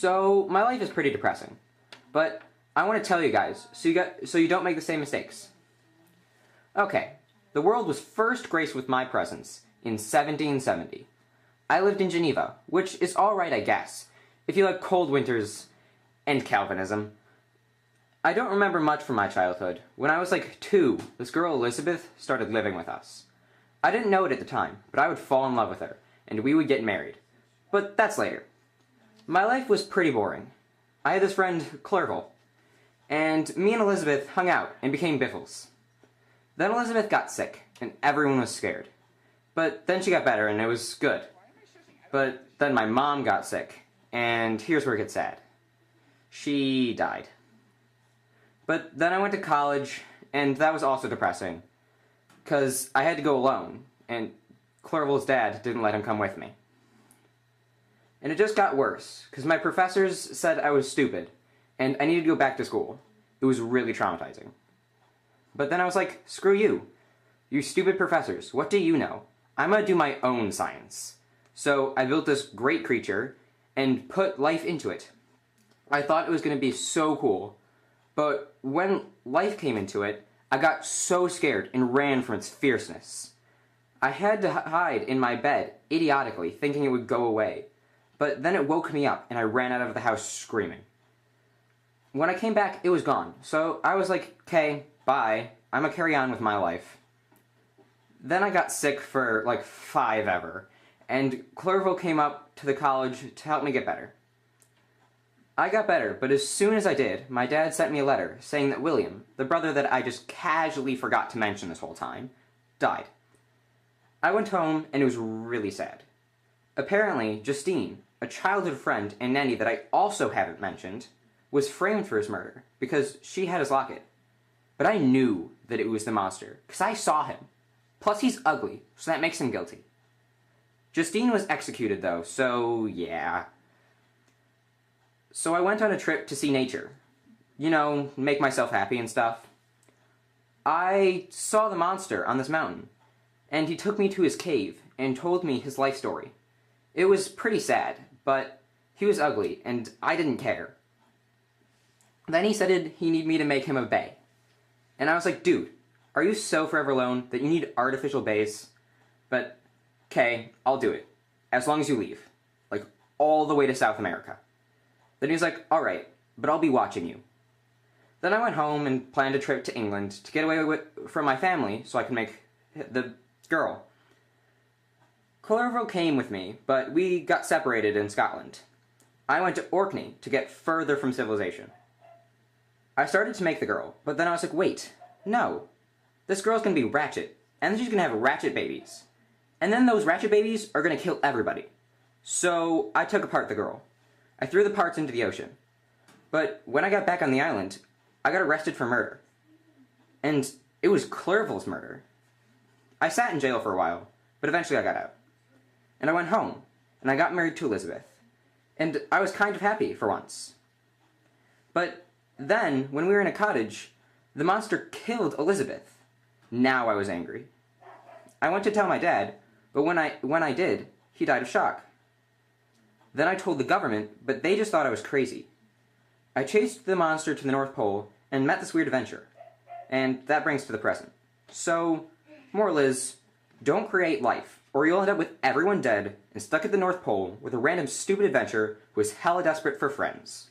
So, my life is pretty depressing. But I want to tell you guys, so you don't make the same mistakes. Okay, the world was first graced with my presence in 1770. I lived in Geneva, which is alright I guess, if you like cold winters and Calvinism. I don't remember much from my childhood. When I was like 2, this girl Elizabeth started living with us. I didn't know it at the time, but I would fall in love with her, and we would get married. But that's later. My life was pretty boring. I had this friend, Clerval, and me and Elizabeth hung out and became biffles. Then Elizabeth got sick, and everyone was scared. But then she got better, and it was good. But then my mom got sick, and here's where it gets sad. She died. But then I went to college, and that was also depressing, because I had to go alone, and Clerval's dad didn't let him come with me. And it just got worse, because my professors said I was stupid, and I needed to go back to school. It was really traumatizing. But then I was like, screw you. You stupid professors, what do you know? I'm gonna do my own science. So I built this great creature, and put life into it. I thought it was gonna be so cool, but when life came into it, I got so scared and ran from its fierceness. I had to hide in my bed, idiotically, thinking it would go away. But then it woke me up, and I ran out of the house screaming. When I came back, it was gone, so I was like, okay, bye, I'm gonna carry on with my life. Then I got sick for, like, 5 ever, and Clerval came up to the college to help me get better. I got better, but as soon as I did, my dad sent me a letter saying that William, the brother that I just casually forgot to mention this whole time, died. I went home, and it was really sad. Apparently, Justine, a childhood friend and nanny that I also haven't mentioned, was framed for his murder, because she had his locket. But I knew that it was the monster, because I saw him. Plus he's ugly, so that makes him guilty. Justine was executed though, so yeah. So I went on a trip to see nature. You know, make myself happy and stuff. I saw the monster on this mountain, and he took me to his cave and told me his life story. It was pretty sad, but he was ugly, and I didn't care. Then he said he needed me to make him a bay. And I was like, dude, are you so forever alone that you need artificial bays? But, okay, I'll do it. As long as you leave. Like, all the way to South America. Then he was like, alright, but I'll be watching you. Then I went home and planned a trip to England to get away from my family so I could make the girl. Clerval came with me, but we got separated in Scotland. I went to Orkney to get further from civilization. I started to make the girl, but then I was like, wait, no. This girl's gonna be ratchet, and then she's gonna have ratchet babies. And then those ratchet babies are gonna kill everybody. So I took apart the girl. I threw the parts into the ocean. But when I got back on the island, I got arrested for murder. And it was Clerval's murder. I sat in jail for a while, but eventually I got out. And I went home, and I got married to Elizabeth. And I was kind of happy for once. But then, when we were in a cottage, the monster killed Elizabeth. Now I was angry. I went to tell my dad, but when I did, he died of shock. Then I told the government, but they just thought I was crazy. I chased the monster to the North Pole and met this weird adventure. And that brings to the present. So, moral is, don't create life, or you'll end up with everyone dead and stuck at the North Pole with a random stupid adventurer who is hella desperate for friends.